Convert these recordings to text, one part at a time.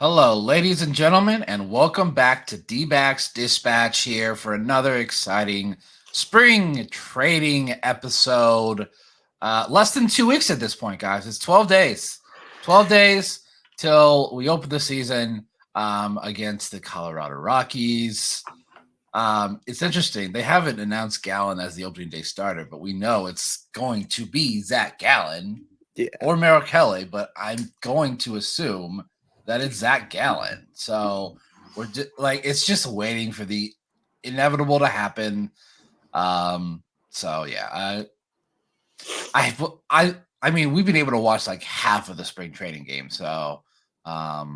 Hello, ladies and gentlemen, and welcome back to D-Backs Dispatch here for another exciting spring trading episode. Less than 2 weeks at this point, guys. It's 12 days. 12 days till we open the season against the Colorado Rockies. It's interesting. They haven't announced Gallen as the opening day starter, but we know it's going to be Zach Gallen or Merrill Kelly, but I'm going to assume that it's Zach Gallen. So we're it's just waiting for the inevitable to happen. So yeah, I mean, we've been able to watch like half of the spring training game. So, but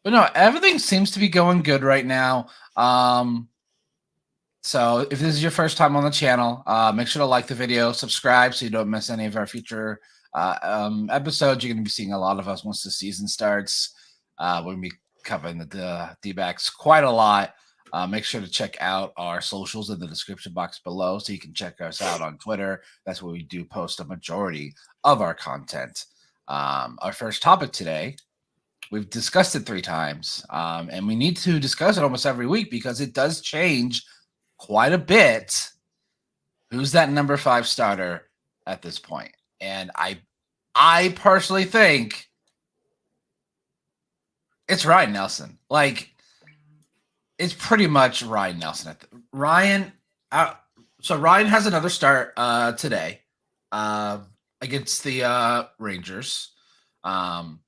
no, everything seems to be going good right now. So if this is your first time on the channel, make sure to like the video, subscribe so you don't miss any of our future episodes. You're going to be seeing a lot of us once the season starts. We're going to be covering the D-backs quite a lot. Make sure to check out our socials in the description box below so you can check us out on Twitter. That's where we do post a majority of our content. Our first topic today, we've discussed it 3 times, and we need to discuss it almost every week because it does change quite a bit. Who's that number 5 starter at this point? And I personally think it's Ryan Nelson. Like, it's pretty much Ryan Nelson. Ryan has another start today against the Rangers. Tommy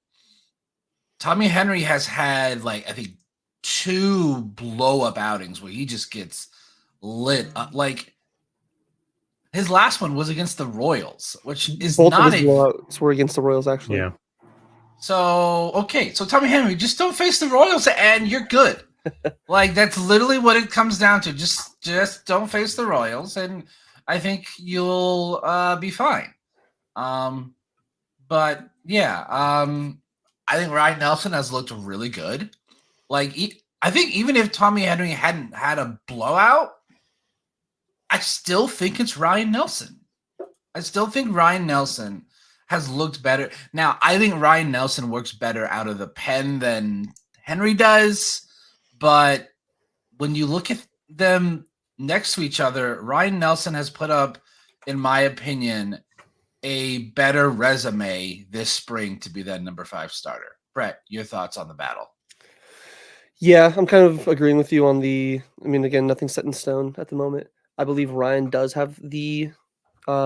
Henry has had, like, I think 2 blow-up outings where he just gets lit up. Like, his last one was against the Royals, which is both not of his blowouts were against the Royals, actually. Yeah. So, okay. So, Tommy Henry, just don't face the Royals and you're good. Like, that's literally what it comes down to. Just don't face the Royals, and I think you'll be fine. But, yeah. I think Ryan Nelson has looked really good. Like, I think even if Tommy Henry hadn't had a blowout, I still think it's Ryan Nelson. I still think Ryan Nelson has looked better. Now, I think Ryan Nelson works better out of the pen than Henry does, but when you look at them next to each other, Ryan Nelson has put up, in my opinion, a better resume this spring to be that number 5 starter. Brett, your thoughts on the battle? Yeah, I'm kind of agreeing with you on again, nothing's set in stone at the moment. I believe Ryan does have the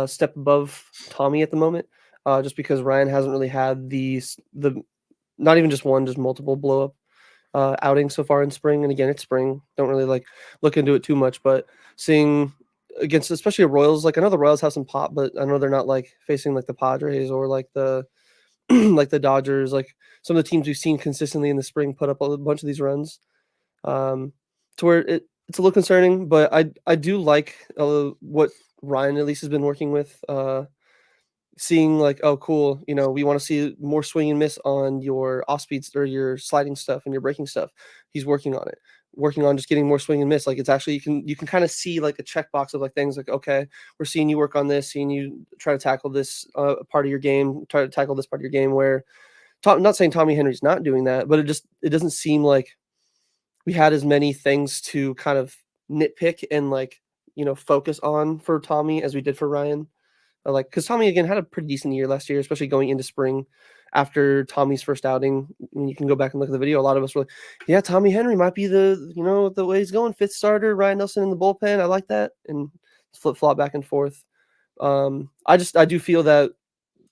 step above Tommy at the moment, just because Ryan hasn't really had the not even just one, just multiple blow up outings so far in spring. And again, it's spring. Don't really look into it too much, but seeing against especially Royals, like I know the Royals have some pop, but I know they're not like facing like the Padres or like the like the Dodgers, like some of the teams we've seen consistently in the spring put up a bunch of these runs, to where it's a little concerning. But I do like what Ryan at least has been working with, seeing like, oh cool, we want to see more swing and miss on your off speeds or your sliding stuff and your breaking stuff. He's working on it, working on just getting more swing and miss. Like, it's actually you can kind of see like a checkbox of like things like, okay, we're seeing you work on this, seeing you try to tackle this part of your game, try to tackle this part of your game. Where I'm not saying Tommy Henry's not doing that, but it doesn't seem like we had as many things to kind of nitpick and focus on for Tommy as we did for Ryan. Because Tommy again had a pretty decent year last year, especially going into spring. After Tommy's first outing, and you can go back and look at the video, a lot of us were like, yeah, Tommy Henry might be the way he's going, 5th starter, Ryan Nelson in the bullpen. I like that. And flip-flop back and forth. I do feel that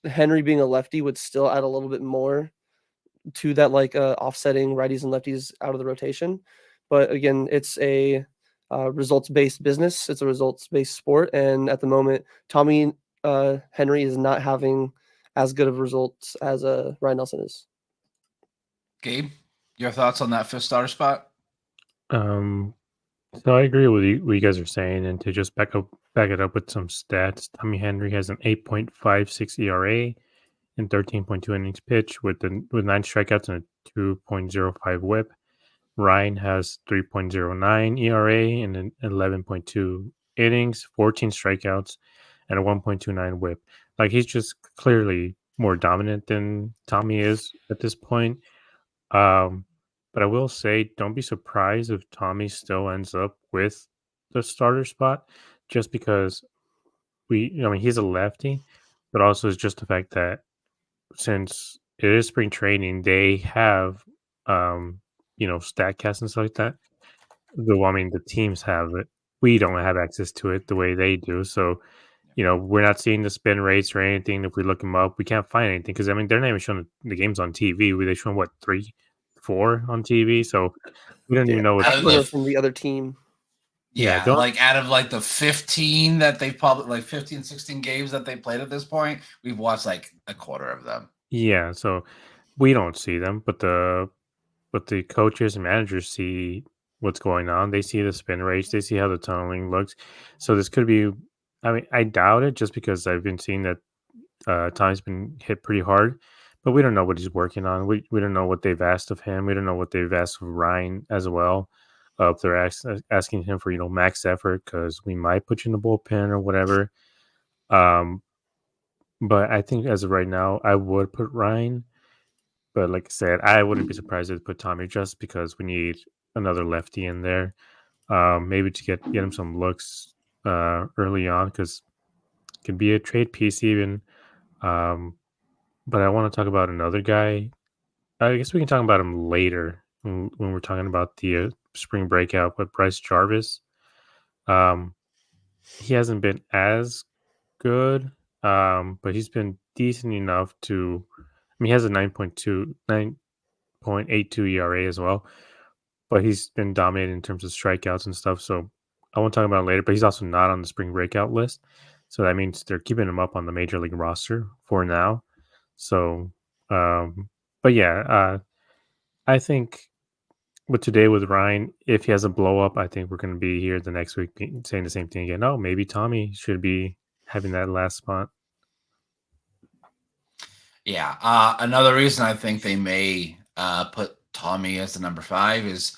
Henry being a lefty would still add a little bit more to that, offsetting righties and lefties out of the rotation. But again, it's a results-based business. It's a results-based sport. And at the moment, Tommy Henry is not having as good of results as Ryan Nelson is. Gabe, your thoughts on that 5th starter spot? So I agree with what you guys are saying, and to just back it up with some stats, Tommy Henry has an 8.56 ERA and 13.2 innings pitched with 9 strikeouts and a 2.05 WHIP. Ryan has 3.09 ERA and an 11.2 innings, 14 strikeouts, and a 1.29 WHIP. Like, he's just clearly more dominant than Tommy is at this point. But I will say, don't be surprised if Tommy still ends up with the starter spot, just because I mean, he's a lefty, but also it's just the fact that since it is spring training, they have, Statcast and stuff like that. I mean, the teams have it. We don't have access to it the way they do. So, we're not seeing the spin rates or anything. If we look them up, we can't find anything because I mean, they're not even showing the games on TV. They show what 3, 4 on TV. So we don't even know what. Out of the from the other team. Yeah, don't- like out of like the 15 that they've probably like 15, 16 games that they played at this point, we've watched like a quarter of them. Yeah, so we don't see them, but the coaches and managers see what's going on. They see the spin rates, they see how the tunneling looks. So this could be. I mean, I doubt it, just because I've been seeing that Tommy's been hit pretty hard, but we don't know what he's working on. We don't know what they've asked of him. We don't know what they've asked of Ryan as well. If they're asking him for max effort because we might put you in the bullpen or whatever. But I think as of right now, I would put Ryan. But like I said, I wouldn't be surprised if put Tommy, just because we need another lefty in there. Maybe to get him some looks early on, because it could be a trade piece even. But I want to talk about another guy. I guess we can talk about him later when we're talking about the spring breakout. But Bryce Jarvis, he hasn't been as good, but he's been decent enough to. I mean, he has a 9.82 ERA as well, but he's been dominating in terms of strikeouts and stuff. So I won't talk about it later. But he's also not on the spring breakout list, so that means they're keeping him up on the major league roster for now. So, but yeah, I think with Ryan, if he has a blow up, I think we're going to be here the next week saying the same thing again. Oh, maybe Tommy should be having that last spot. Yeah. Another reason I think they may put Tommy as the number 5 is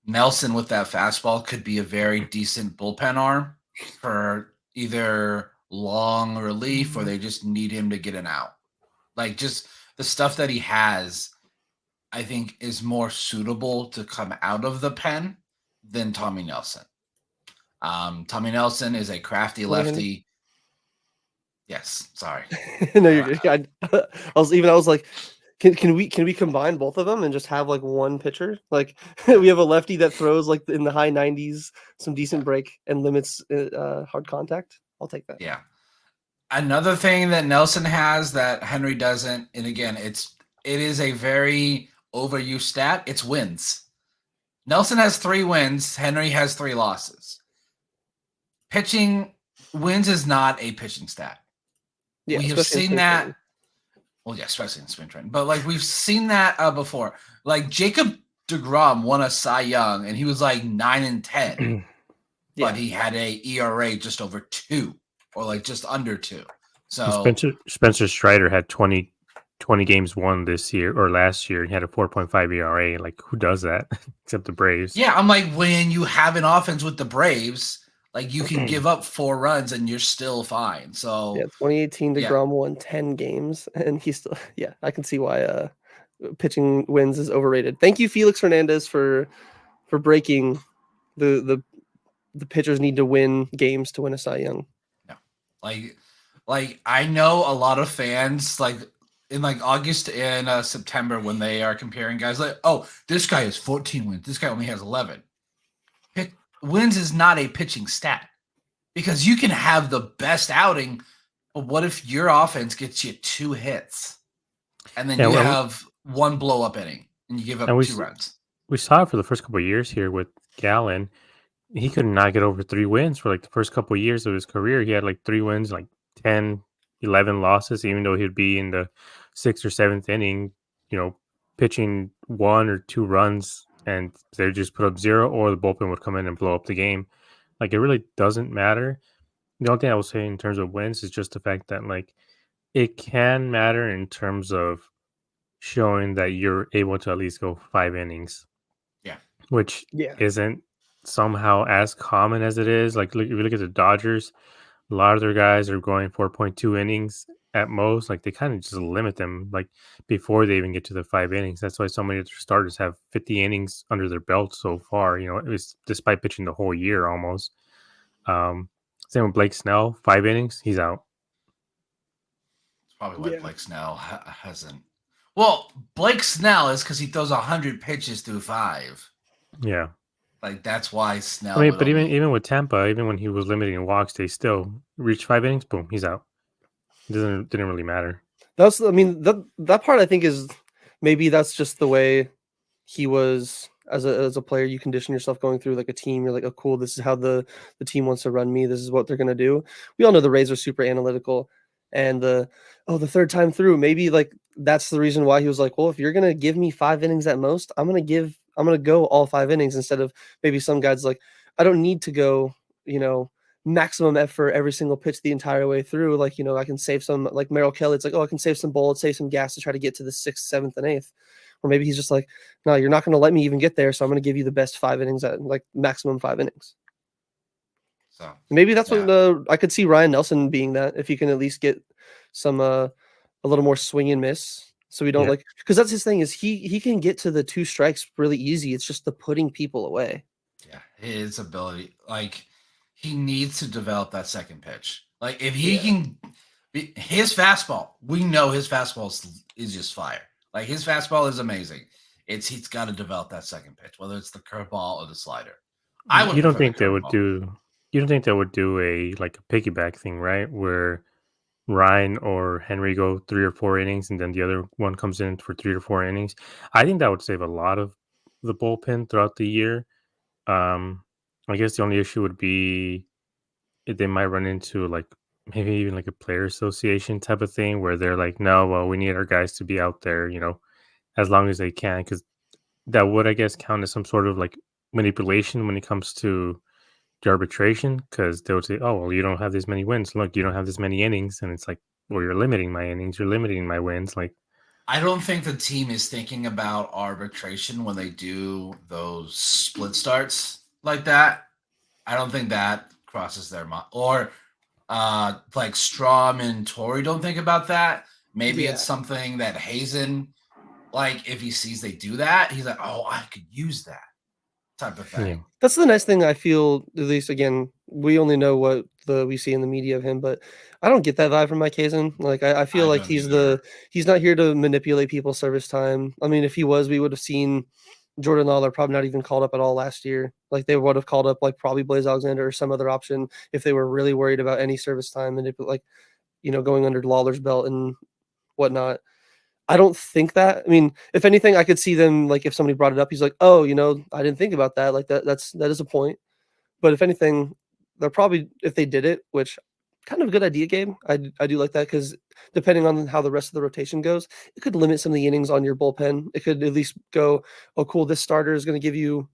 Nelson with that fastball could be a very decent bullpen arm for either long relief, or they just need him to get an out. Like, just the stuff that he has, I think, is more suitable to come out of the pen than Tommy Nelson. Tommy Nelson is a crafty lefty. Yes, sorry. No, you're good. I was like, can we combine both of them and just have like one pitcher? Like, we have a lefty that throws like in the high 90s, some decent break, and limits hard contact. I'll take that. Yeah. Another thing that Nelson has that Henry doesn't, and again, it is a very overused stat. It's wins. Nelson has 3 wins. Henry has 3 losses. Pitching wins is not a pitching stat. Yeah, we have seen that. Well, yeah, especially in spring training. But like, we've seen that before. Like, Jacob deGrom won a Cy Young, and he was like 9-10, but he had a ERA just over 2, or like just under 2. So Spencer Strider had 20 games won this year or last year. He had a 4.5 ERA. Like, who does that except the Braves? Yeah, I'm like, when you have an offense with the Braves, like, you can give up 4 runs and you're still fine. So yeah, 2018 DeGrom won 10 games, and he's still. Yeah, I can see why pitching wins is overrated. Thank you, Felix Hernandez, for breaking the pitchers need to win games to win a Cy Young. Yeah, like I know a lot of fans, like in like August and September, when they are comparing guys, like, oh, this guy has 14 wins, this guy only has 11. Wins is not a pitching stat, because you can have the best outing, but what if your offense gets you 2 hits and then you have 1 blow up inning and you give up 2 runs? We saw it for the first couple of years here with Gallen. He could not get over 3 wins for like the first couple of years of his career. He had like 3 wins, like 10, 11 losses, even though he'd be in the 6th or 7th inning, pitching 1 or 2 runs, and they just put up 0, or the bullpen would come in and blow up the game. Like, it really doesn't matter. The only thing I will say in terms of wins is just the fact that, like, it can matter in terms of showing that you're able to at least go 5 innings. Yeah. Which isn't somehow as common as it is. Like, if you look at the Dodgers, a lot of their guys are going 4.2 innings at most. Like they kind of just limit them like before they even get to the 5 innings. That's why so many of their starters have 50 innings under their belt so far. You know, it was despite pitching the whole year almost. Same with Blake Snell, 5 innings, he's out. It's probably why Yeah. Blake Snell hasn't. Well, Blake Snell is because he throws 100 pitches through 5. Yeah. Like that's why Snell. I mean, would but only- even with Tampa, even when he was limiting walks, they still reached 5 innings. Boom, he's out. It didn't really matter. That's, I mean, that part I think is maybe that's just the way he was as a player. You condition yourself going through like a team. You're like, oh, cool. This is how the team wants to run me. This is what they're gonna do. We all know the Rays are super analytical, and the third time through, maybe like that's the reason why he was like, well, if you're gonna give me 5 innings at most, I'm gonna go all 5 innings instead of maybe some guys like I don't need to go, maximum effort every single pitch the entire way through. Like, I can save some, like Merrill Kelly. It's like, oh, I can save some bullets, save some gas to try to get to the 6th, 7th, and 8th. Or maybe he's just like, no, you're not going to let me even get there. So I'm going to give you the best 5 innings at like maximum 5 innings. So Maybe that's yeah. what I could see Ryan Nelson being that if he can at least get some, a little more swing and miss. So we don't Yeah. because that's his thing is he can get to the 2 strikes really easy. It's just the putting people away. Yeah, his ability, like he needs to develop that second pitch. Like if he can, his fastball, we know his fastball is just fire. Like his fastball is amazing. He's got to develop that second pitch, whether it's the curveball or the slider. I would. You don't prefer the think they would curveball. do? You don't think they would do a piggyback thing, right? Where Ryan or Henry go 3 or 4 innings, and then the other one comes in for 3 or 4 innings. I think that would save a lot of the bullpen throughout the year. I guess the only issue would be they might run into like maybe even like a player association type of thing where they're like, no, well, we need our guys to be out there, as long as they can, because that would, I guess, count as some sort of like manipulation when it comes to the arbitration, because they would say, oh, well, you don't have this many wins. Look, you don't have this many innings. And it's like, well, you're limiting my innings. You're limiting my wins. Like, I don't think the team is thinking about arbitration when they do those split starts like that. I don't think that crosses their mind. Or like Strom and Torrey don't think about that. Maybe it's something that Hazen, like if he sees they do that, he's like, oh, I could use that type of thing. yeah. That's the nice thing I feel, at least again, we only know what we see in the media of him, but I don't get that vibe from Mike Hazen. Like I feel I like don't he's either. he's not here to manipulate people's service time. I mean, if he was, we would have seen Jordan Lawler probably not even called up at all last year. Like they would have called up like probably Blaze Alexander or some other option if they were really worried about any service time and going under Lawler's belt and whatnot. I don't think that. I mean, if anything, I could see them like if somebody brought it up, he's like, "Oh, I didn't think about that." Like that is a point. But if anything, they're probably if they did it, which kind of a good idea, Gabe. I do like that because depending on how the rest of the rotation goes, it could limit some of the innings on your bullpen. It could at least go, "Oh, cool, this starter is going to give you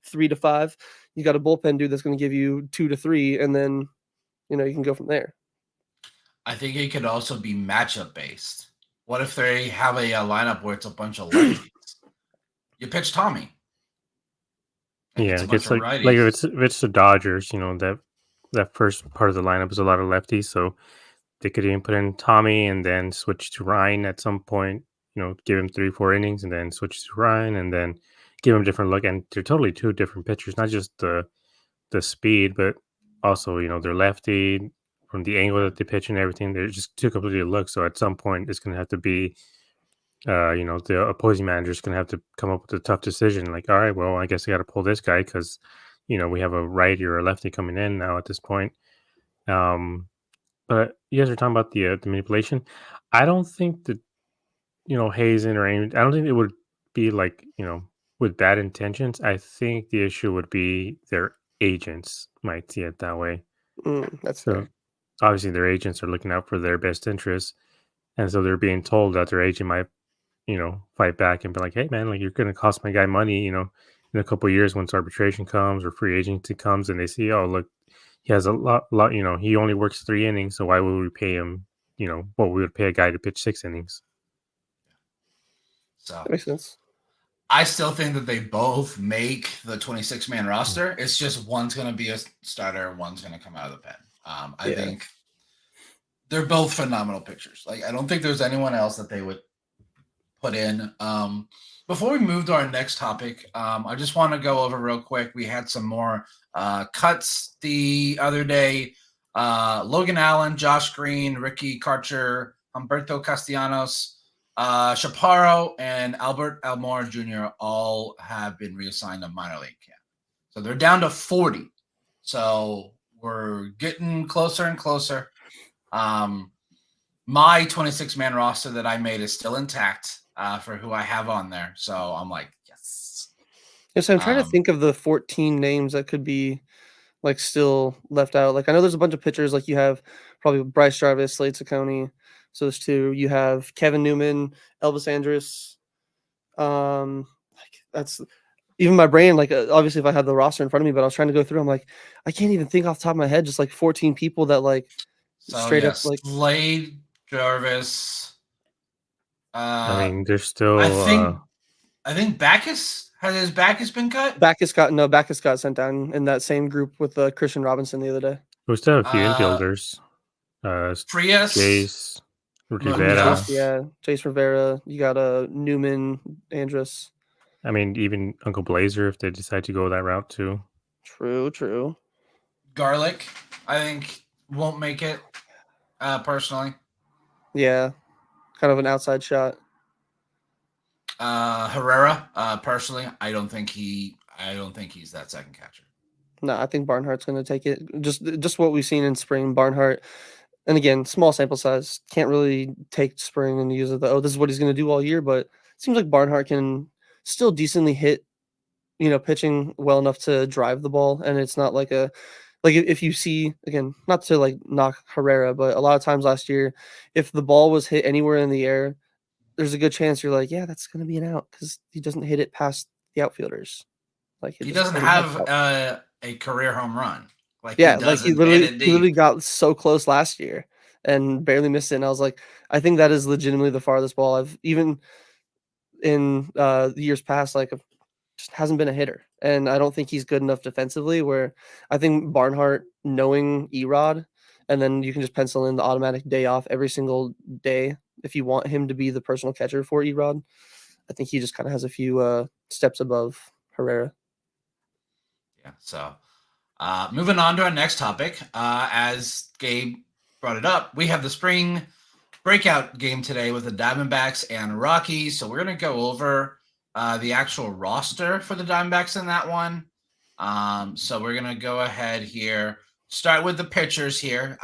3 to 5. You got a bullpen dude that's going to give you 2 to 3, and then you can go from there." I think it could also be matchup based. What if they have a lineup where it's a bunch of lefties? You pitch Tommy. Yeah, it's like if it's the Dodgers, that first part of the lineup is a lot of lefties, so they could even put in Tommy and then switch to Ryan at some point. Give him 3-4 innings and then switch to Ryan and then give him a different look. And they're totally 2 different pitchers, not just the speed, but also they're lefty from the angle that they pitch and everything. They're just 2 completely looks. So at some point, it's going to have to be. The opposing manager is going to have to come up with a tough decision. Like, all right, well, I guess I got to pull this guy because, we have a righty or a lefty coming in now at this point. But you guys are talking about the manipulation. I don't think that, Hazen or Amy, I don't think it would be like, with bad intentions. I think the issue would be their agents might see it that way. That's so fair. Obviously their agents are looking out for their best interests. And so they're being told that their agent might fight back and be like, hey, man, like you're going to cost my guy money, in a couple of years once arbitration comes or free agency comes and they see, oh, look, he has a lot, he only works 3 innings. So why would we pay him, what we would pay a guy to pitch 6 innings? So That makes sense. I still think that they both make the 26-man roster. It's just one's going to be a starter, one's going to come out of the pen. I think they're both phenomenal pitchers. Like, I don't think there's anyone else that they would put in. Before we move to our next topic, I just want to go over real quick. We had some more cuts the other day. Logan Allen, Josh Green, Ricky Karcher, Humberto Castellanos, Chaparro, and Albert Almora Jr. all have been reassigned to minor league camp. So they're down to 40. So we're getting closer and closer. My 26-man roster that I made is still intact for who I have on there. So I'm like, yes. Yes, I'm trying to think of the 14 names that could be like still left out. Like I know there's a bunch of pitchers. Like you have probably Bryce Jarvis, Slade Ciccone. So there's two. You have Kevin Newman, Elvis Andrus. Like that's even my brain. Like obviously, if I had the roster in front of me, but I was trying to go through. I'm like, I can't even think off the top of my head. Just like 14 people that like straight up like Slade, Jarvis. I mean, there's still. I think Backus. Has his Backus been cut? Backus got sent down in that same group with Christian Robinson the other day. We still have a few infielders. Frias, Jace, Rivera. Jace Rivera. You got Newman, Andrus. I mean, even Uncle Blazer if they decide to go that route too. True. Garlic, I think won't make it. Personally. Yeah, kind of an outside shot. Herrera, personally, I don't think he's that second catcher. No, I think Barnhart's going to take it. Just what we've seen in spring, Barnhart. And again, small sample size. Can't really take spring and use it. This is what he's going to do all year. But it seems like Barnhart can still decently hit, pitching well enough to drive the ball. And it's not like if you see, again, not to like knock Herrera, but a lot of times last year, if the ball was hit anywhere in the air, there's a good chance you're like, yeah, that's going to be an out because he doesn't hit it past the outfielders. Like he doesn't have a career home run. He literally got so close last year and barely missed it. And I was like, I think that is legitimately the farthest ball I've even in the years past, like just hasn't been a hitter. And I don't think he's good enough defensively where I think Barnhart knowing Erod, and then you can just pencil in the automatic day off every single day. If you want him to be the personal catcher for Erod, I think he just kind of has a few steps above Herrera. Yeah. So moving on to our next topic, as Gabe brought it up, we have the spring breakout game today with the Diamondbacks and Rockies. So we're going to go over the actual roster for the Diamondbacks in that one. So we're going to go ahead here, start with the pitchers here.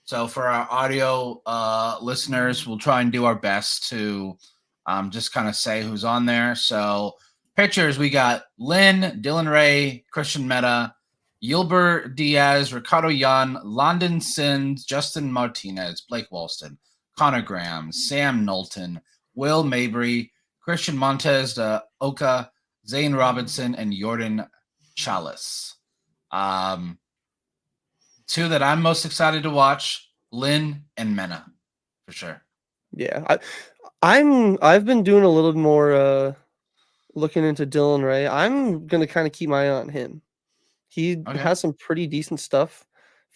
So for our audio listeners, we'll try and do our best to just kind of say who's on there. So pitchers, we got Lynn, Dylan Ray, Christian Meta, Yulber Diaz, Ricardo Yan, London Sims, Justin Martinez, Blake Walston, Connor Graham, Sam Knowlton, Will Mabry, Christian Montez de Oca, Zane Robinson, and Jordan Chalice. Two that I'm most excited to watch, Lynn and Mena, for sure. Yeah, I've been doing a little more looking into Dylan Ray. I'm gonna kind of keep my eye on him. He has some pretty decent stuff.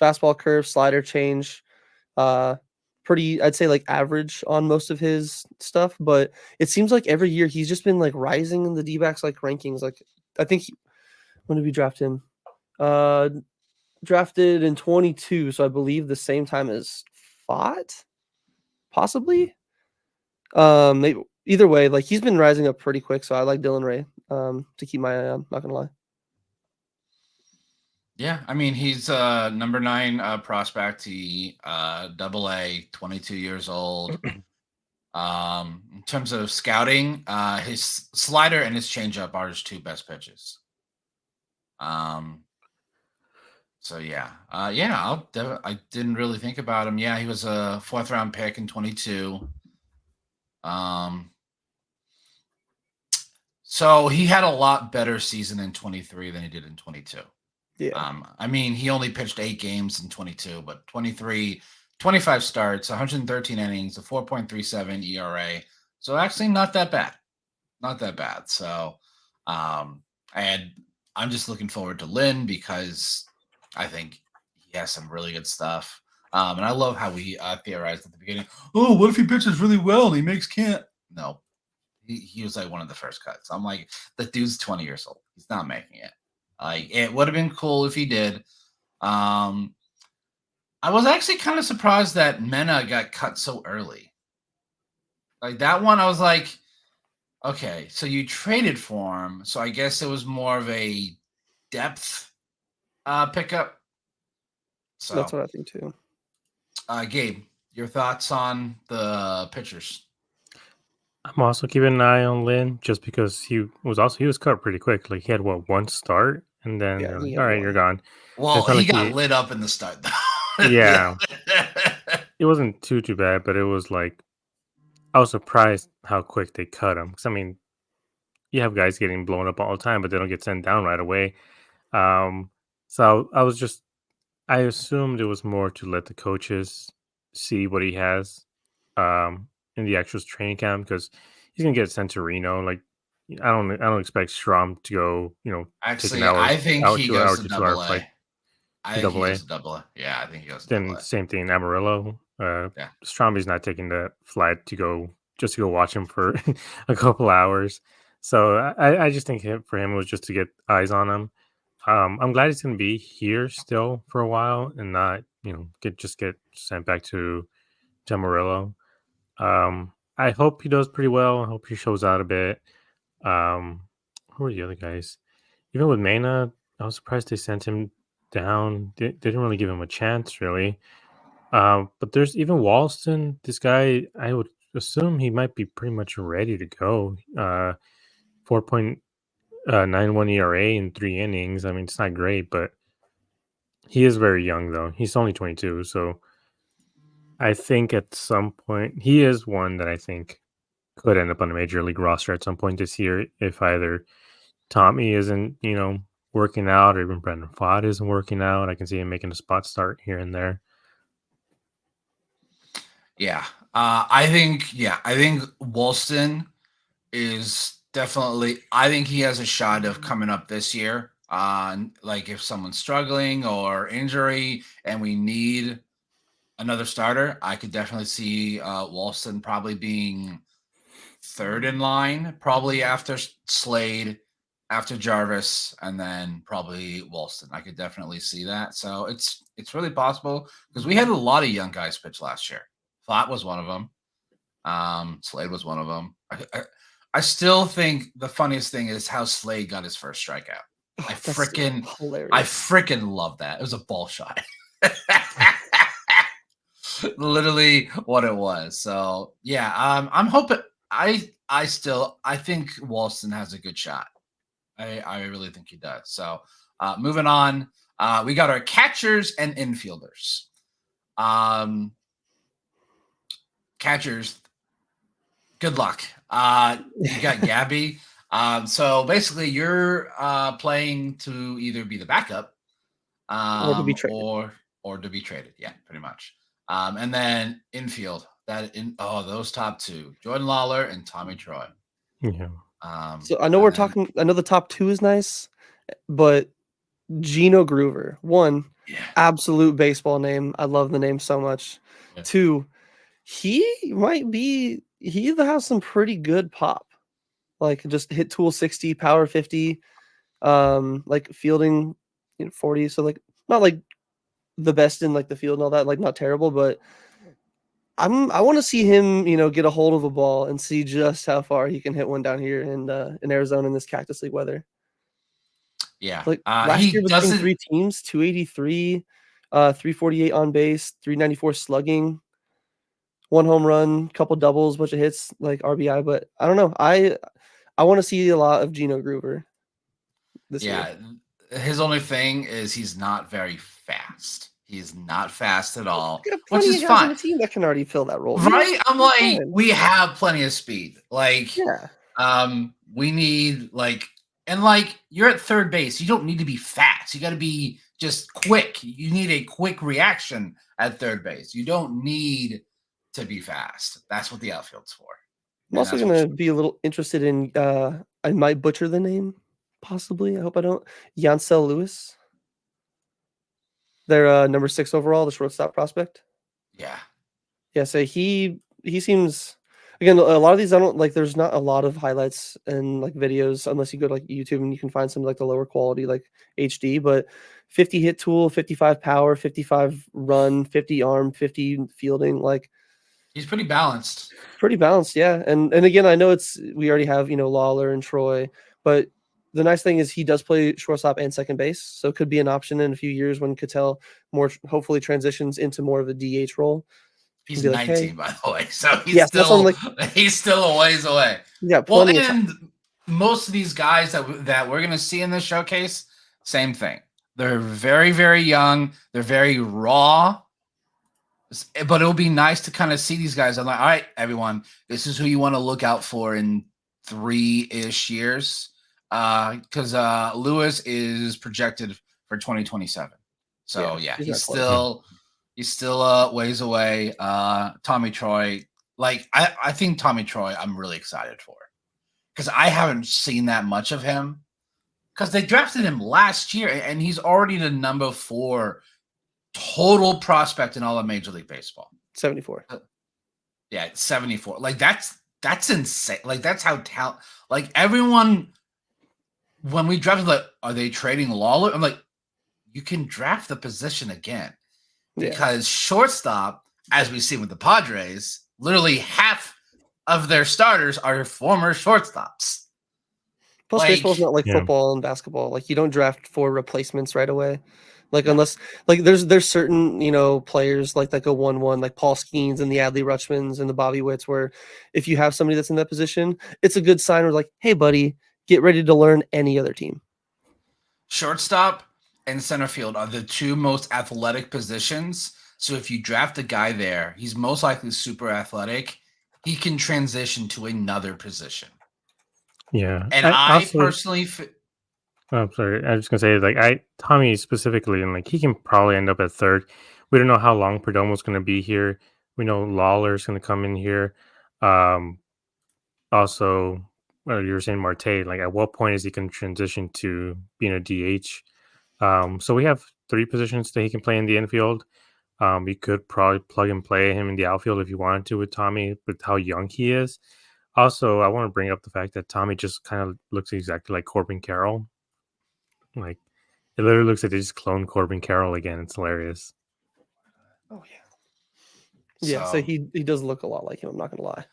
Fastball curve, slider change, pretty, I'd say like average on most of his stuff, but it seems like every year he's just been like rising in the D-backs like rankings. Like I think when did we draft him? Drafted in 22, so I believe the same time as Fott, possibly. Maybe, either way, like he's been rising up pretty quick, so I like Dylan Ray to keep my eye on. Not gonna lie. Yeah, I mean he's number 9 prospect. He AA, 22 years old. In terms of scouting, his slider and his changeup are his 2 best pitches. So yeah, I didn't really think about him. Yeah, he was a 4th round pick in 22. So he had a lot better season in 23 than he did in 22. Yeah. I mean, he only pitched 8 games in 22, but 23, 25 starts, 113 innings, a 4.37 ERA. So actually not that bad. Not that bad. So I'm just looking forward to Lynn because I think he has some really good stuff. And I love how we theorized at the beginning. Oh, what if he pitches really well and he makes can't? No, he was like one of the first cuts. I'm like, the dude's 20 years old. He's not making it. Like, it would have been cool if he did. I was actually kind of surprised that Mena got cut so early. Like, that one, I was like, okay, so you traded for him. So I guess it was more of a depth pickup. So That's what I think too. Gabe, your thoughts on the pitchers? I'm also keeping an eye on Lynn just because he was cut pretty quick. Like he had one start and then Yeah, they're he like, had all right, one. you're gone. Well, It's not he like got he- lit up in the start, though. Yeah. It wasn't too bad, but it was like I was surprised how quick they cut him. Because I mean, you have guys getting blown up all the time, but they don't get sent down right away. So I assumed it was more to let the coaches see what he has in the actual training camp because he's gonna get sent to Reno. Like I don't expect Schramm to go, take an Actually, hour, I think he hour goes to to 2 hour double A. flight I to think he double A. goes to double A. Yeah, I think he goes to Then double A. same thing, Amarillo. Yeah. Stromby's not taking the flight to go watch him for a couple hours. So I just think for him it was just to get eyes on him. I'm glad he's going to be here still for a while and not get sent back to Amarillo. I hope he does pretty well. I hope he shows out a bit. Who are the other guys? Even with Mena, I was surprised they sent him down. They didn't really give him a chance, really. But there's even Walston. This guy, I would assume he might be pretty much ready to go. 4.91 ERA in 3 innings. I mean, it's not great, but he is very young, though. He's only 22, so I think at some point he is one that I think could end up on a major league roster at some point this year if either Tommy isn't, working out or even Brendan Pfaadt isn't working out. I can see him making a spot start here and there. Yeah. I think Walston is definitely, I think he has a shot of coming up this year. Like if someone's struggling or injury and we need another starter, I could definitely see Walston probably being third in line, probably after Slade, after Jarvis, and then probably Walston. I could definitely see that. So it's really possible because we had a lot of young guys pitch last year. Pfaadt was one of them. Slade was one of them. I still think the funniest thing is how Slade got his first strikeout. I freaking love that. It was a ball shot. Literally what it was. So yeah, I'm hoping. I think Walston has a good shot. I really think he does. So moving on, we got our catchers and infielders. Catchers, good luck. You got Gabby. So basically, you're playing to either be the backup Or to be traded. or to be traded. Yeah, pretty much. And then infield, those top two, Jordan Lawler and Tommy Troy. Yeah. So I know I know the top two is nice, but Gino Groover, one, absolute baseball name. I love the name so much. Yeah. Two, he has some pretty good pop. Like just hit tool 60, power 50, like fielding 40. So like not like the best in like the field and all that, like not terrible, but I want to see him, get a hold of a ball and see just how far he can hit one down here in Arizona in this Cactus League weather. Yeah. Like last year between 3 teams, 283, 348 on base, 394 slugging, 1 home run, couple doubles, bunch of hits, like RBI. But I don't know. I want to see a lot of Gino Groover this year. His only thing is he's not very fast. He's not fast at all, which is fine. On the team that can already fill that role, right? I'm like, we have plenty of speed. Like, we need you're at third base. You don't need to be fast. You got to be just quick. You need a quick reaction at third base. You don't need to be fast. That's what the outfield's for. I'm also going to be a little interested in, I might butcher the name, possibly. I hope I don't. Yancel Lewis. Their number 6 overall, the shortstop prospect. Yeah. Yeah, so he seems, again, a lot of these I don't like. There's not a lot of highlights and like videos unless you go to like YouTube and you can find some like the lower quality like HD. But 50 hit tool, 55 power, 55 run, 50 arm, 50 fielding, like He's pretty balanced. pretty balanced. Yeah, and again, I know we already have Lawler and Troy, but the nice thing is he does play shortstop and second base, so it could be an option in a few years when Cattell hopefully transitions into more of a DH role. He's Be like, 19, hey. by the way, so he's Yes, that's what still I'm he's still a ways away. Yeah, Well, plenty of time. and most of these guys that we're gonna see in this showcase, same thing. They're very, very young. They're very raw. But it'll be nice to kind of see these guys. I'm like, all right, everyone, this is who you want to look out for in 3-ish years. Because Lewis is projected for 2027. So yeah, he's still ways away. Tommy Troy, like I think Tommy Troy, I'm really excited for because I haven't seen that much of him. Because they drafted him last year, and he's already the number 4 total prospect in all of Major League Baseball. 74. Yeah, 74. Like that's insane. Like that's how talent. Like everyone, when we drafted, like, are they trading Lawler? I'm like, you can draft the position again because shortstop, as we see with the Padres, literally half of their starters are former shortstops. Plus, baseball's not like football and basketball. Like you don't draft 4 replacements right away. Like unless like there's certain players like a 1-1 like Paul Skeens and the Adley Rutschmans and the Bobby Witts where if you have somebody that's in that position, it's a good sign. Where like, hey buddy, get ready to learn any other team. Shortstop and center field are the 2 most athletic positions. So if you draft a guy there, he's most likely super athletic. He can transition to another position. Yeah, and I personally. I'm sorry. I was just gonna say, Tommy specifically, and like he can probably end up at 3rd. We don't know how long Perdomo's gonna be here. We know Lawler's gonna come in here. Also, you were saying Marte. Like, at what point is he gonna transition to being a DH? So we have 3 positions that he can play in the infield. You could probably plug and play him in the outfield if you wanted to with Tommy, with how young he is. Also, I want to bring up the fact that Tommy just kind of looks exactly like Corbin Carroll. Like, it literally looks like they just cloned Corbin Carroll again. It's hilarious. Oh yeah. Yeah, so he does look a lot like him, I'm not gonna lie.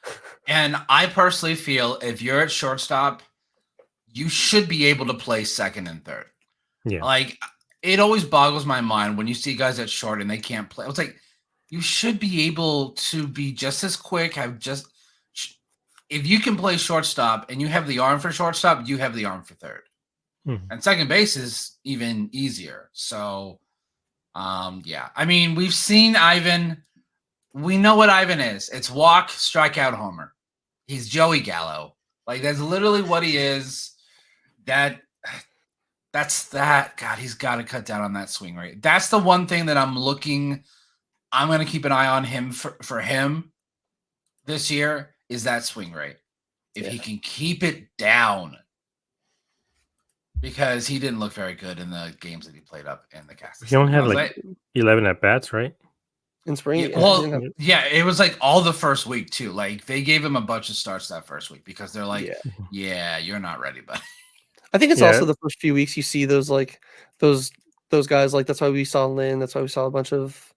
And I personally feel if you're at shortstop, you should be able to play second and third. Yeah. Like, it always boggles my mind when you see guys at short and they can't play. It's like, you should be able to be just as quick, if you can play shortstop and you have the arm for shortstop, you have the arm for third. And second base is even easier. So, yeah. I mean, we've seen Ivan. We know what Ivan is. It's walk, strikeout, homer. He's Joey Gallo. Like, that's literally what he is. That's that. God, he's got to cut down on that swing rate. That's the one thing that I'm going to keep an eye on him for him this year is that swing rate. If he can keep it down, because he didn't look very good in the games that he played up in the Castles. He only had 11 at bats, right? In spring? It was like all the first week too. Like, they gave him a bunch of starts that first week because they're like, yeah you're not ready, buddy. I think it's also the first few weeks you see those like those guys. Like, that's why we saw Lynn. That's why we saw a bunch of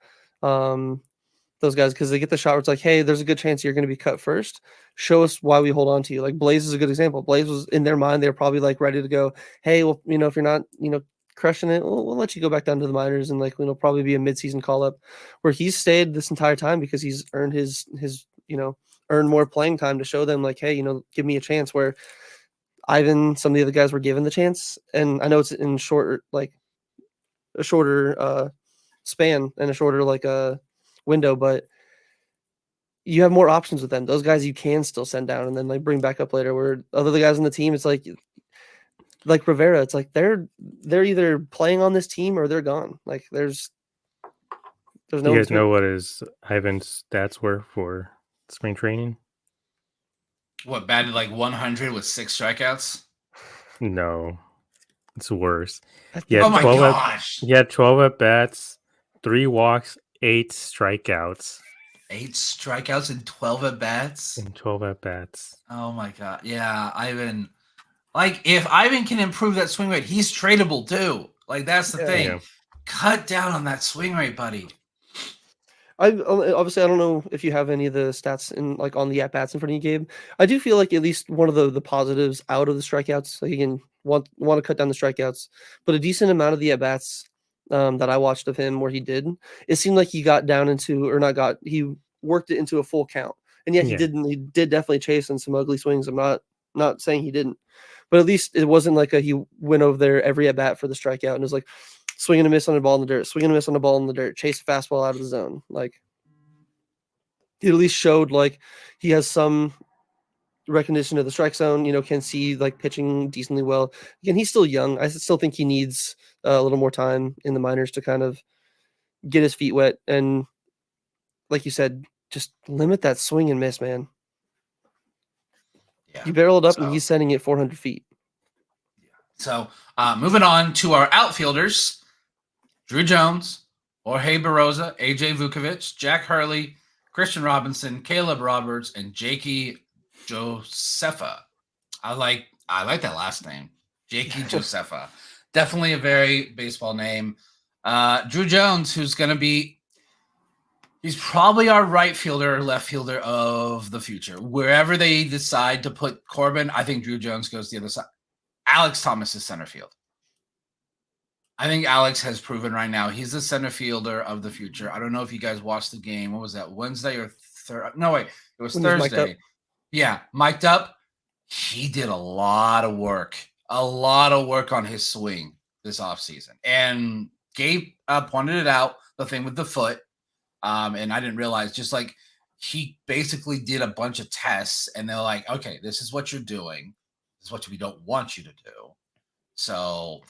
those guys, because they get the shot where it's like, hey, there's a good chance you're going to be cut first. Show us why we hold on to you. Like, Blaze is a good example. Blaze was in their mind. They were probably like ready to go. Hey, well, if you're not, crushing it, we'll let you go back down to the minors and probably be a midseason call up, where he's stayed this entire time because he's earned his earned more playing time to show them like, hey, give me a chance. Where Ivan, some of the other guys were given the chance, and I know it's in shorter span and a shorter window, but you have more options with them. Those guys you can still send down and then bring back up later. Where other guys on the team, it's like Rivera, it's like they're either playing on this team or they're gone. Like, there's no. You guys know what his Ivan's stats were for spring training? What, batted like 100 with 6 strikeouts? No, it's worse. Oh my gosh! He had 12 at bats, 3 walks, 8 strikeouts 8 strikeouts and 12 at bats. in 12 at bats. Oh my god. Yeah, Ivan. Like, if Ivan can improve that swing rate, he's tradable too. Like, that's the thing. Yeah. Cut down on that swing rate, buddy. Obviously I don't know if you have any of the stats in like on the at bats in front of you, Gabe. I do feel like at least one of the positives out of the strikeouts, like again, want to cut down the strikeouts, but a decent amount of the at bats that I watched of him where he did, it seemed like he got down into he worked it into a full count. And yet he did definitely chase in some ugly swings. I'm not saying he didn't, but at least it wasn't like he went over there every at bat for the strikeout and was like swing and a miss on a ball in the dirt, swing and a miss on a ball in the dirt, chase a fastball out of the zone. Like, he at least showed like he has some recognition of the strike zone, can see like pitching decently well. Again, he's still young. I still think he needs a little more time in the minors to kind of get his feet wet. And like you said, just limit that swing and miss, man. Yeah. You barrel it up and he's sending it 400 feet. So moving on to our outfielders, Drew Jones, Jorge Barroza, AJ Vukovic, Jack Hurley, Christian Robinson, Caleb Roberts, and Jakey Josepha. I like that last name, Jakey Josepha. Definitely a very baseball name. Drew Jones, who's going to be, he's probably our right fielder, left fielder of the future. Wherever they decide to put Corbin, I think Drew Jones goes the other side. Alex Thomas is center field. I think Alex has proven right now he's the center fielder of the future. I don't know if you guys watched the game. What was that, Wednesday or Thursday? No, wait. It was Thursday. Yeah, mic'd up. He did a lot of work on his swing this offseason. And Gabe pointed it out, the thing with the foot. And I didn't realize, just like he basically did a bunch of tests and they're like, okay, this is what you're doing. This is what we don't want you to do. So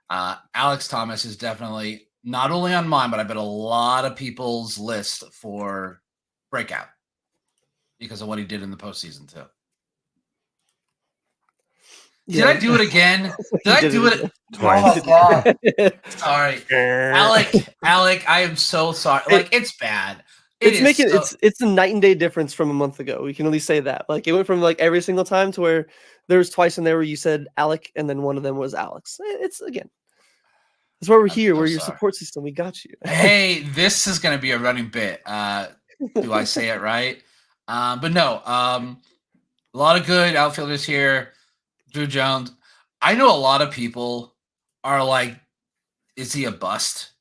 Alex Thomas is definitely not only on mine, but I bet a lot of people's list for breakout because of what he did in the postseason too. Did I do it again? Did I do it? Twice. Oh my God. Sorry. Alec, I am so sorry. Like, it's bad. It's a night and day difference from a month ago. We can at least say that. Like, it went from like every single time to where there was twice in there where you said Alec and then one of them was Alex. It's again. That's why we're here. We're your support system. We got you. Hey, this is going to be a running bit. Do I say it right? But no, a lot of good outfielders here. Drew Jones. I know a lot of people are like, is he a bust?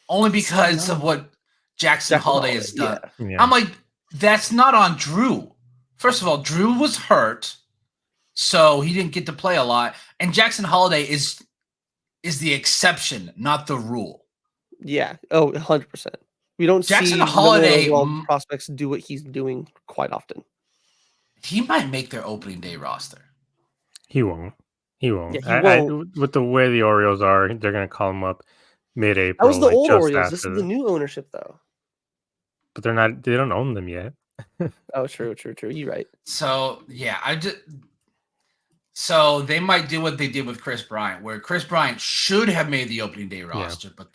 Only because of what Jackson Holiday has done. Yeah. I'm like, that's not on Drew. First of all, Drew was hurt, so he didn't get to play a lot. And Jackson Holiday is the exception, not the rule. Yeah. Oh, 100%. We don't Jackson see Holiday prospects do what he's doing quite often. He might make their opening day roster. He won't. Yeah, he won't. With the way the Orioles are, they're going to call him up mid-April. That was the old Orioles. This is the new ownership, though. But they're not. They don't own them yet. Oh, true. You're right. So yeah, So they might do what they did with Chris Bryant, where Chris Bryant should have made the opening day roster, but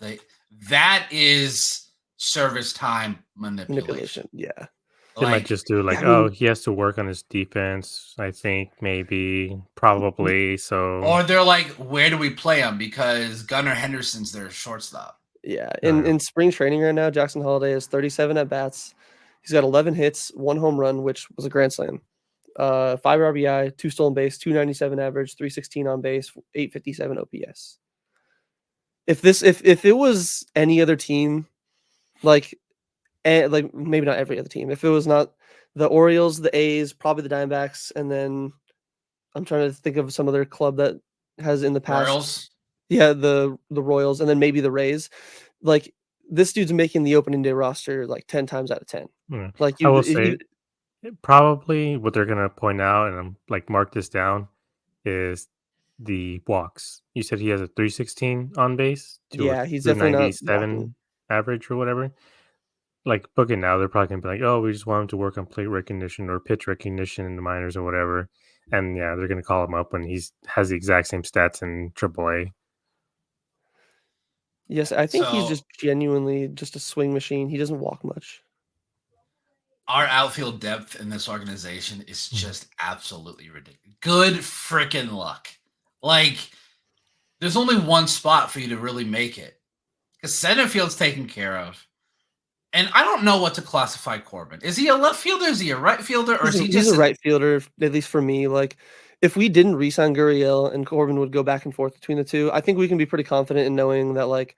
that is service time manipulation. Yeah. They might just do he has to work on his defense, I think, maybe, probably. So, or they're like, where do we play him? Because Gunnar Henderson's their shortstop. Yeah. In spring training right now, Jackson Holiday has 37 at bats. He's got 11 hits, 1 home run, which was a grand slam. 5 RBI, 2 stolen base, 297 average, 316 on base, 857 OPS. If it was any other team, like maybe not every other team, if it was not the Orioles, the A's, probably the Diamondbacks, and then I'm trying to think of some other club that has in the past. Royals? Yeah, the Royals, and then maybe the Rays. Like, this dude's making the opening day roster like 10 times out of 10. Yeah. Like, I will say, probably what they're gonna point out, and I'm like, mark this down, is the walks. You said he has a 316 on base. He's definitely 97 average or whatever. Like, book it now. They're probably gonna be like, oh, we just want him to work on plate recognition or pitch recognition in the minors or whatever. And yeah, they're gonna call him up when he has the exact same stats in AAA. Yes, I think he's So just genuinely just a swing machine. He doesn't walk much. our outfield depth in this organization is Mhm. just absolutely ridiculous. Good freaking luck. Like, there's only one spot for you to really make it because center field's taken care of. And I don't know what to classify Corbin. Is he a left fielder? Is he a right fielder? Or is he He's just a right fielder, at least for me. Like, if we didn't re-sign Gurriel and Corbin would go back and forth between the two, I think we can be pretty confident in knowing that like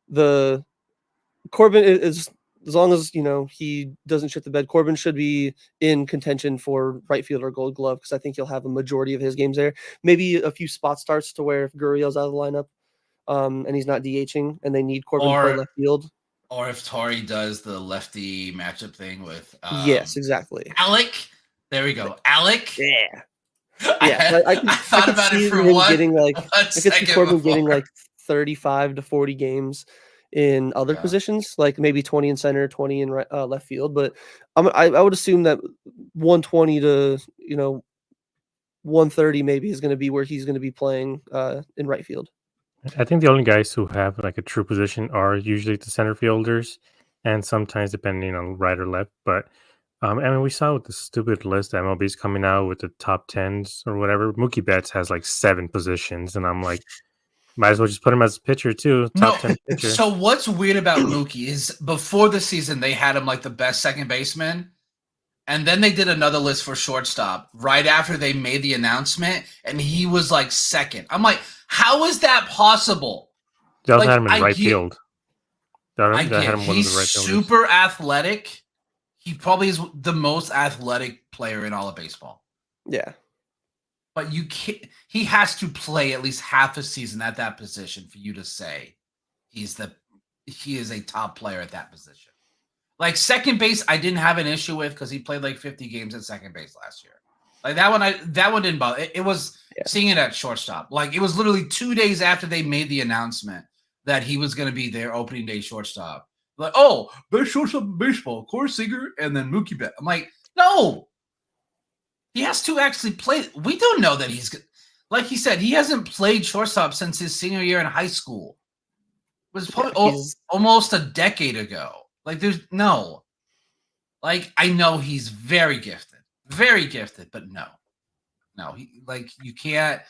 the Corbin is as long as he doesn't shit the bed. Corbin should be in contention for right field or Gold Glove because I think he'll have a majority of his games there. Maybe a few spot starts to where if Gurriel's out of the lineup, and he's not DHing, and they need Corbin to play or left field. or if Tori does the lefty matchup thing with Yes, exactly. Alec. There we go. Alec. Yeah. Yeah, I I thought could about it see for him one, getting like one I could see second Corbin getting before. like 35 to 40 games in other Yeah. positions, like maybe 20 in center, 20 in left field. But I would assume that 120 to 130 maybe is going to be where he's going to be playing in right field. I think the only guys who have like a true position are usually the center fielders, and sometimes depending on right or left. But I mean, we saw with the stupid list that MLB's coming out with the top tens or whatever. Mookie Betts has like 7 positions, and I'm like, might as well just put him as a pitcher too, top 10 pitcher. So what's weird about Mookie is before the season they had him like the best second baseman, and then they did another list for shortstop right after they made the announcement, and he was like second. I'm like, how is that possible? They also Like, had him in I right get- field. They I had get him one of he's the right fielders. super athletic. He probably is the most athletic player in all of baseball. Yeah. But you can't. He has to play at least half a season at that position for you to say he is a top player at that position. Like second base, I didn't have an issue with because he played like 50 games at second base last year. Like that one didn't bother. It was seeing it at shortstop. Like it was literally 2 days after they made the announcement that he was going to be their opening day shortstop. Like, oh, best shortstop in baseball, Corey Seager, and then Mookie Betts. I'm like, no. He has to actually play. We don't know that he's like he said. He hasn't played shortstop since his senior year in high school. It was probably almost a decade ago. Like there's no. Like I know he's very gifted, but no. You can't.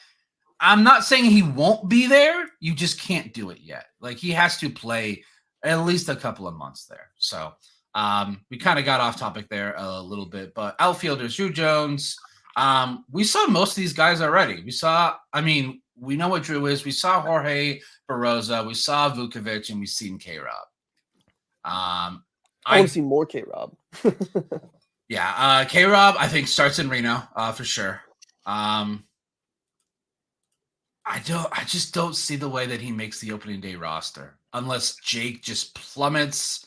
I'm not saying he won't be there. You just can't do it yet. Like he has to play at least a couple of months there. So we kind of got off topic there a little bit, but outfielders, Drew Jones. We saw most of these guys already. We know what Drew is. We saw Jorge Barroza. We saw Vukovic, and we've seen K-Rob. I want to see more K-Rob. Yeah, K-Rob, I think starts in Reno for sure. I just don't see the way that he makes the opening day roster unless Jake just plummets.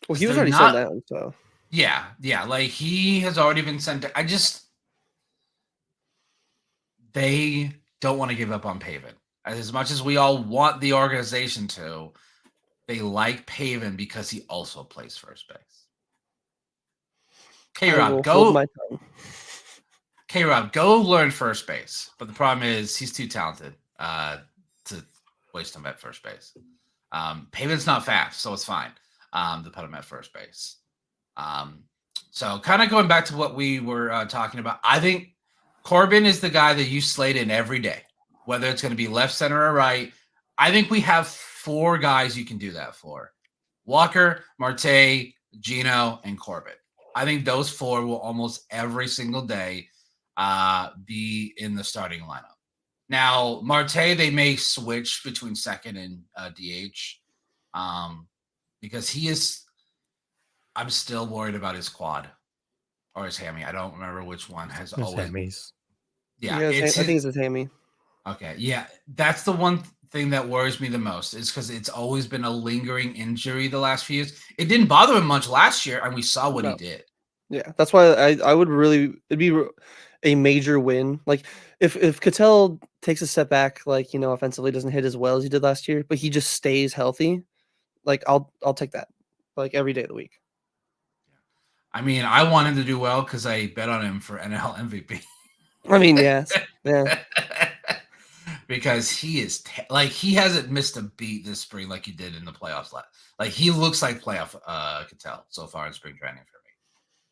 Well, he was already sent down, so yeah. Like he has already been sent down. They don't want to give up on Pavin as much as we all want the organization to. They like Pavin because he also plays first base. K-Rob, go learn first base. But the problem is he's too talented to waste him at first base. Pavin's not fast, so it's fine to put him at first base. So kind of going back to what we were talking about, I think Corbin is the guy that you slate in every day, whether it's going to be left, center, or right. I think we have 4 guys you can do that for. Walker, Marte, Gino, and Corbin. I think those 4 will almost every single day be in the starting lineup. Now, Marte, they may switch between second and DH because he is – I'm still worried about his quad or his hammy. I don't remember which one has His always – hammies. Yeah, I think it's his hammy. Okay, yeah. That's the one thing that worries me the most is because it's always been a lingering injury the last few years. It didn't bother him much last year, and we saw what he did. Yeah, that's why I would really – it'd be a major win. Like, if Ketel takes a step back, like, offensively doesn't hit as well as he did last year, but he just stays healthy, like, I'll take that, like, every day of the week. I mean, I want him to do well because I bet on him for NL MVP. I mean, yes. Yeah. because he is like he hasn't missed a beat this spring like he did in the playoffs. Like he looks like playoff Cattell so far in spring training for me.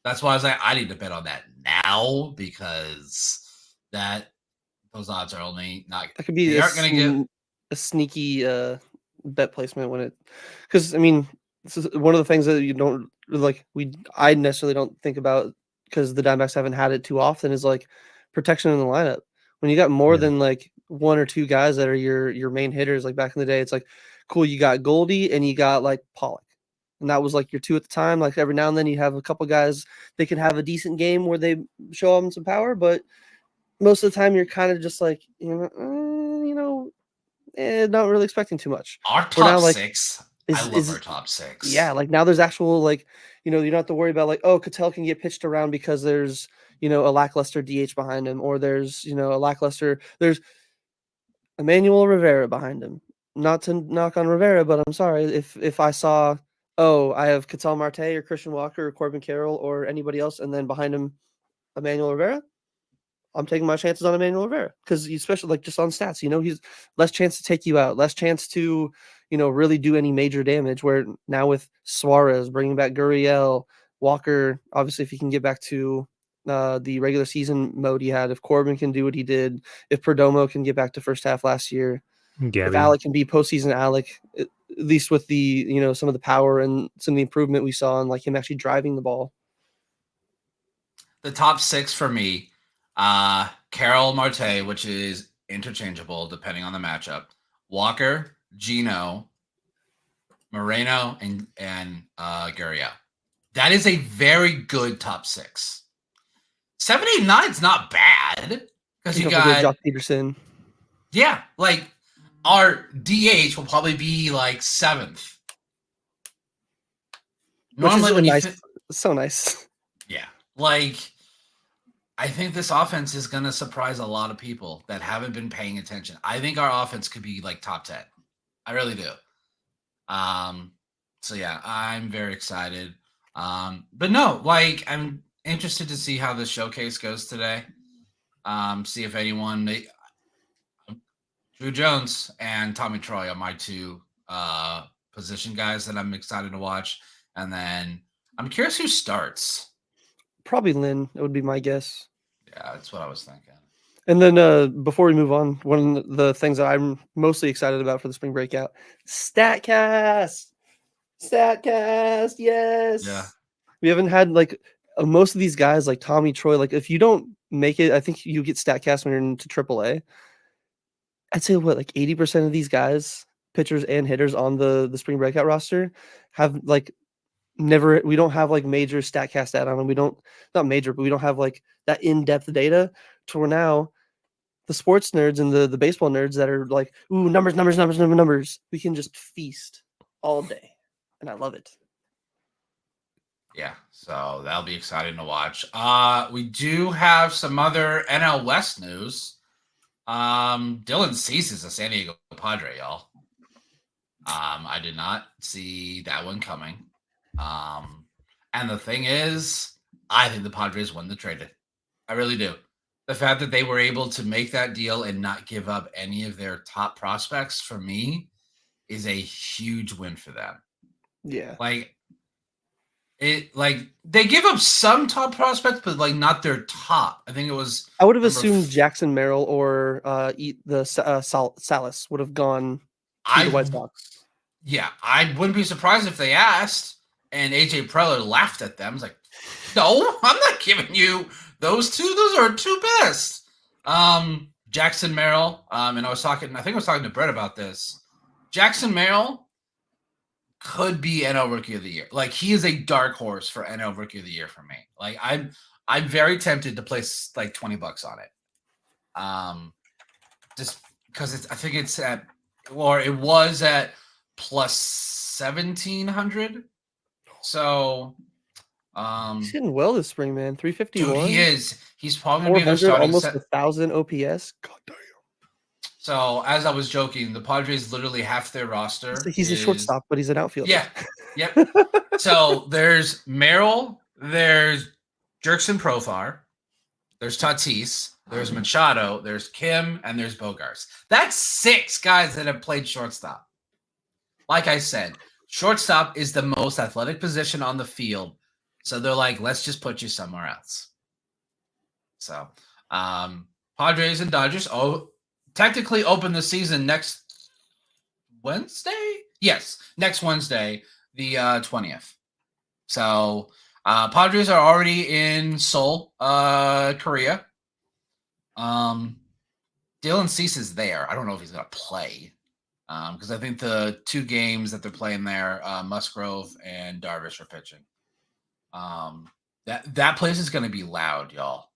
That's why I was like, I need to bet on that now because those odds are only not. That could be They aren't going to get a sneaky bet placement when it, because I mean, this is one of the things that you don't like. I necessarily don't think about because the Diamondbacks haven't had it too often. Is like protection in the lineup. When you got more Yeah. than like one or two guys that are your main hitters, like back in the day, it's like cool. You got Goldie and you got like Pollock, and that was like your two at the time. Like every now and then you have a couple guys they can have a decent game where they show them some power, but most of the time you're kind of just like not really expecting too much. our We're now, top like, six. is- I love is- our top six. Yeah, like now there's actual like you don't have to worry about like, oh, Cattell can get pitched around because there's a lackluster DH behind him, or there's there's Emmanuel Rivera behind him. Not to knock on Rivera, but I'm sorry if I saw, oh, I have Cattell Marte or Christian Walker or Corbin Carroll or anybody else, and then behind him Emmanuel Rivera, I'm taking my chances on Emmanuel Rivera because especially like just on stats, he's less chance to take you out, less chance to, really do any major damage. Where now with Suarez bringing back Gurriel, Walker, obviously if he can get back to the regular season mode he had, if Corbin can do what he did, if Perdomo can get back to first half last year, if Gabby. Alec can be postseason Alec, at least with the some of the power and some of the improvement we saw in like him actually driving the ball. The top six for me, Carroll, Marte, which is interchangeable depending on the matchup. Walker, Gino, Moreno, and Gurriel. That is a very good top six. 7, 8, 9 is not bad because you got Jock Peterson. Yeah, like our DH will probably be like 7th. Which is Normally, nice. So nice. Yeah, like I think this offense is going to surprise a lot of people that haven't been paying attention. I think our offense could be like top 10. I really do. So yeah, I'm very excited. But no, like I'm interested to see how the showcase goes today. See if anyone Drew Jones and Tommy Troy are my two position guys that I'm excited to watch. And then I'm curious who starts. Probably Lynn. It would be my guess. Yeah, that's what I was thinking. And then before we move on, one of the things that I'm mostly excited about for the spring breakout, StatCast. StatCast, yes. Yeah. We haven't had like most of these guys like Tommy Troy. Like if you don't make it, I think you get StatCast when you're into AAA. I'd say like 80% of these guys, pitchers and hitters on the spring breakout roster, have like never. We don't have like major StatCast data on them. We don't, not major, but we don't have like that in-depth data to where now the sports nerds and the baseball nerds that are like, ooh, numbers. We can just feast all day, and I love it. Yeah, so that'll be exciting to watch. We do have some other NL West news. Dylan Cease is a San Diego Padre, y'all. I did not see that one coming. And the thing is, I think the Padres won the trade. I really do. The fact that they were able to make that deal and not give up any of their top prospects for me is a huge win for them. Yeah. Like they give up some top prospects, but like not their top. I think it was. I would have assumed Jackson Merrill or Salas would have gone to the White Sox. Yeah, I wouldn't be surprised if they asked, and AJ Preller laughed at them. It's like, no, I'm not giving you those two. Those are two best. Jackson Merrill. And I think I was talking to Brett about this. Jackson Merrill could be NL Rookie of the Year. Like he is a dark horse for NL Rookie of the Year for me. Like I'm very tempted to place like $20 on it. Just because I think it's at, or it was at plus 1,700. So he's hitting well this spring, man. 351. dude, he is. He's probably gonna be their 400, starting almost 1,000 OPS. God damn. So as I was joking, the Padres literally half their roster. He's a shortstop, but he's an outfielder. Yeah. Yep. So there's Merrill, there's Jerkson Profar, there's Tatis, there's Machado, there's Kim, and there's Bogarts. That's 6 guys that have played shortstop. Like I said, shortstop is the most athletic position on the field. So they're like, let's just put you somewhere else. So Padres and Dodgers technically open the season next Wednesday? Yes, next Wednesday, the 20th. So Padres are already in Seoul, Korea. Dylan Cease is there. I don't know if he's going to play because I think the 2 games that they're playing there, Musgrove and Darvish are pitching. That place is going to be loud, y'all,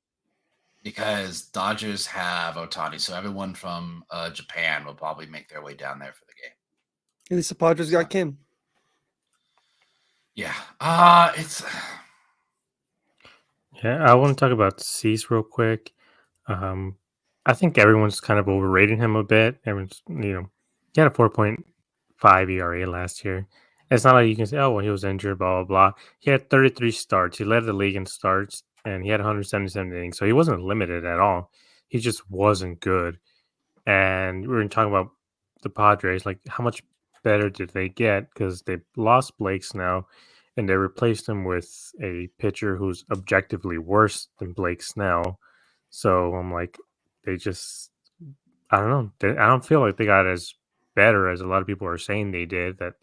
because Dodgers have Ohtani, so everyone from Japan will probably make their way down there for the game. At least the Padres got Kim. Yeah, it's. Yeah, I want to talk about Cease real quick. I think everyone's kind of overrating him a bit. Everyone's, he had a 4.5 ERA last year. It's not like you can say, oh, well, he was injured, blah, blah, blah. He had 33 starts. He led the league in starts, and he had 177 innings. So he wasn't limited at all. He just wasn't good. And we were talking about the Padres, like how much better did they get? Because they lost Blake Snell, and they replaced him with a pitcher who's objectively worse than Blake Snell. So I'm like, I don't know. I don't feel like they got as better as a lot of people are saying they did. That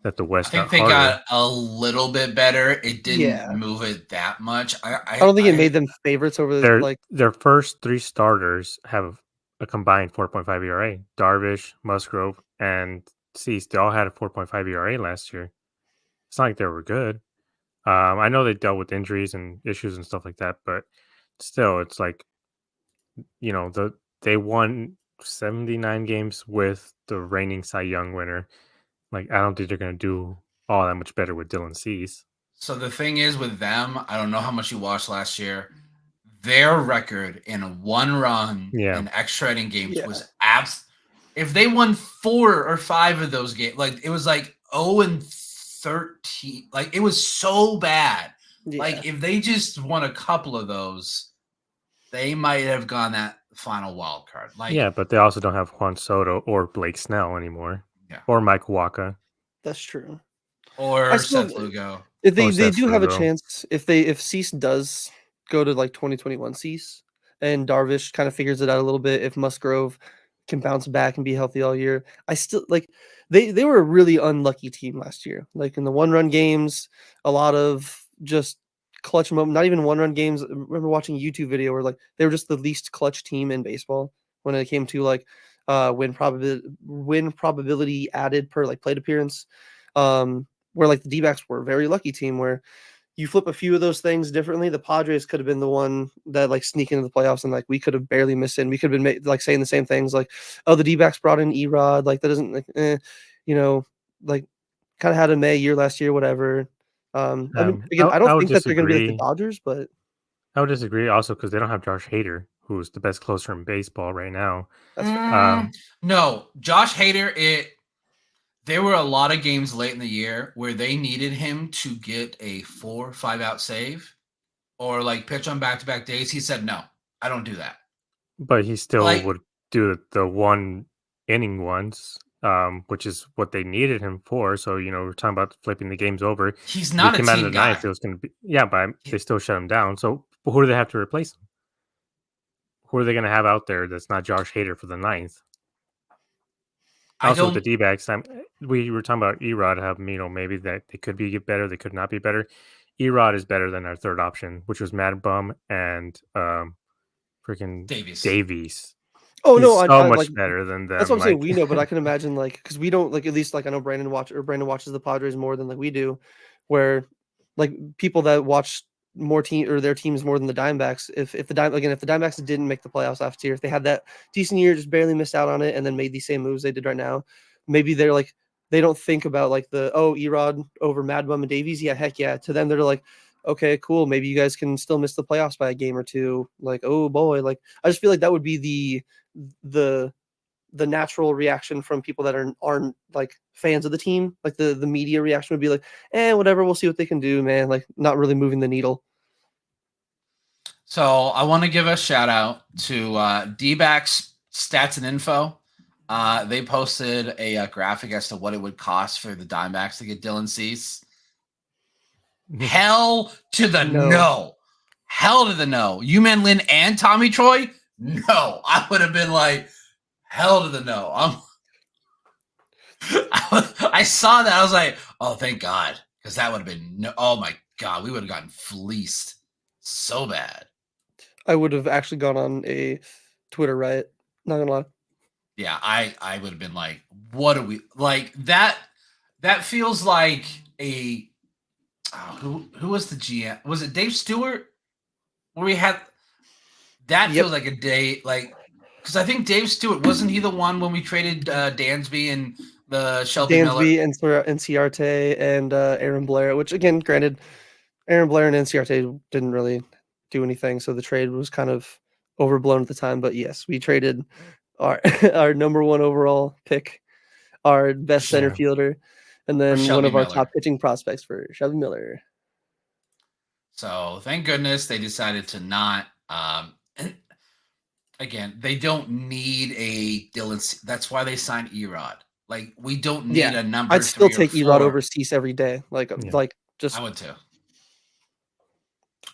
that the West. I think they got a little bit better. It didn't move it that much. I don't think it made them favorites over their first 3 starters have a combined 4.5 ERA. Darvish, Musgrove, and Cease. They all had a 4.5 ERA last year. It's not like they were good. I know they dealt with injuries and issues and stuff like that, but still, it's like, they won 79 games with the reigning Cy Young winner. Like, I don't think they're going to do all that much better with Dylan Cease. So the thing is with them, I don't know how much you watched last year. Their record in a 1-run and extra inning games was if they won 4 or 5 of those games, like it was like 0-13. Like it was so bad. Yeah. Like if they just won a couple of those, they might have gone that final wild card. Like, yeah, but they also don't have Juan Soto or Blake Snell anymore. Yeah. Or Mike Waka. That's true. Or Seth Lugo. If they do have a chance, if Cease does go to like 2021 Cease and Darvish kind of figures it out a little bit, if Musgrove can bounce back and be healthy all year, I still like they were a really unlucky team last year. Like in the 1-run games, a lot of just clutch moment, not even 1-run games. I remember watching a YouTube video where like they were just the least clutch team in baseball when it came to like win probability added per like plate appearance. Where like the D-backs were a very lucky team where you flip a few of those things differently. The Padres could have been the one that like sneak into the playoffs and like we could have barely missed in. We could have been like saying the same things like, oh, the D-backs brought in Erod, like that doesn't like, like kind of had a May year last year, whatever. I mean, again, I don't think that they're going to be like the Dodgers, but I would disagree also because they don't have Josh Hader, who's the best closer in baseball right now. No, Josh Hader, there were a lot of games late in the year where they needed him to get a 4 or 5 out save or like pitch on back-to-back days. He said, no, I don't do that. But he still would do the 1 inning ones, which is what they needed him for. So, we're talking about flipping the games over. He's not a team out of the guy. Ninth, it was going to be, but they still shut him down. So who do they have to replace him? Who are they going to have out there that's not Josh Hader for the 9th? Also, with the D-backs, we were talking about Erod, maybe that they could be better, they could not be better. Erod is better than our third option, which was Mad Bum and freaking Davies. Oh, no, so much better than them. That's what I'm saying. We know, but I can imagine because we don't at least I know Brandon watches the Padres more than we do, where like people that watch more their teams more than the Diamondbacks. If the Diamondbacks didn't make the playoffs last year, if they had that decent year, just barely missed out on it, and then made these same moves they did right now, maybe they're like they don't think about like Erod over Mad Bum and Davies. Yeah, heck yeah. To them, they're like, okay, cool. Maybe you guys can still miss the playoffs by a game or 2. Like, oh boy, like I just feel like that would be the natural reaction from people that aren't like fans of the team. Like the media reaction would be like, whatever, we'll see what they can do, man. Like not really moving the needle. So I want to give a shout out to D-backs Stats and Info. They posted a graphic as to what it would cost for the Diamondbacks to get Dylan Cease. Hell to the no. Hell to the no. You-Man Lin and Tommy Troy? No. I would have been like, hell to the no. I saw that. I was like, oh, thank God. Because that would have been, no, oh my God, we would have gotten fleeced so bad. I would have actually gone on a Twitter riot. Not gonna lie. Yeah, I would have been like, what are we like that? That feels like a who was the GM? Was it Dave Stewart? Where we had that feels like a day like because I think Dave Stewart wasn't he the one when we traded Dansby and the Shelby Miller? Dansby and Enciarte and Aaron Blair, which again, granted, Aaron Blair and Enciarte didn't really do anything, so the trade was kind of overblown at the time. But yes, we traded our our number one overall pick, our best center fielder, and then one of our top pitching prospects for Shelby Miller. So thank goodness they decided to not. And again, they don't need a Dylan. That's why they signed Erod. Like we don't need a number. I'd still take Erod over Cease every day. Like just I would too.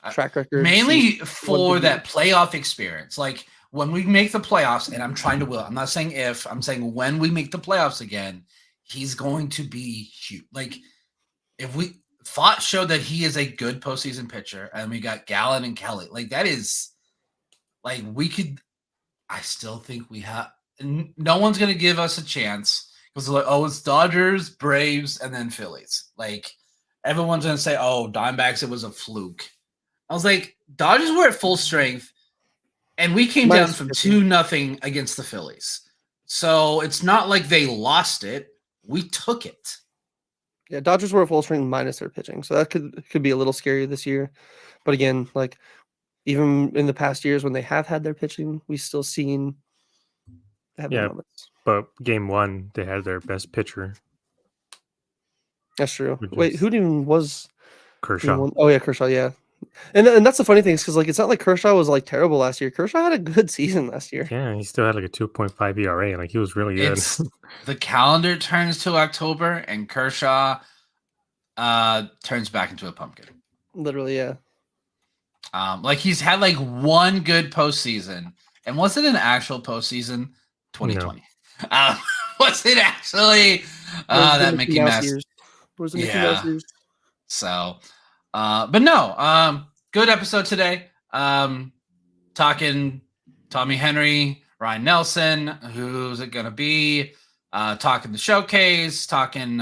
Track record mainly for that playoff experience. Like when we make the playoffs, and I'm trying to will. I'm not saying if. I'm saying when we make the playoffs again, he's going to be huge. Like if we. Fott showed that he is a good postseason pitcher, and we got Gallen and Kelly. Like that is, like we could. I still think we have. No one's gonna give us a chance because like, oh, it's Dodgers, Braves, and then Phillies. Like everyone's gonna say, oh, Diamondbacks, it was a fluke. I was like, Dodgers were at full strength, and we came down from 2-0 against the Phillies. So it's not like they lost it; we took it. Yeah, Dodgers were at full strength minus their pitching, so that could be a little scary this year. But again, like even in the past years when they have had their pitching, we've still seen moments. But game one, they had their best pitcher. That's true. Wait, who even was Kershaw? Oh yeah, Kershaw. Yeah, and that's the funny thing is because like it's not like Kershaw was like terrible last year. Kershaw had a good season last year. Yeah, he still had like a 2.5 ERA. Like he was really good. The calendar turns to October, and Kershaw turns back into a pumpkin. Literally, yeah. Like he's had like one good postseason, and was it an actual postseason? 2020. No. Was it actually that Mickey Mouse? Where's the Mickey Mouse years? So, but no, good episode today. Talking Tommy Henry, Ryan Nelson, who's it gonna be? Talking the showcase, talking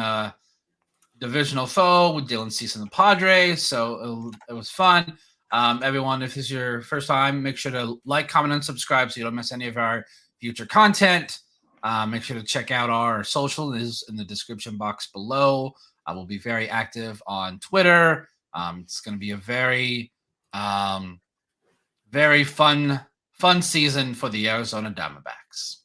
divisional foe with Dylan Cease and the Padres. So it was fun. Everyone, if this is your first time, make sure to like, comment, and subscribe so you don't miss any of our future content. Make sure to check out our social is in the description box below. I will be very active on Twitter. It's going to be a very, very fun season for the Arizona Diamondbacks.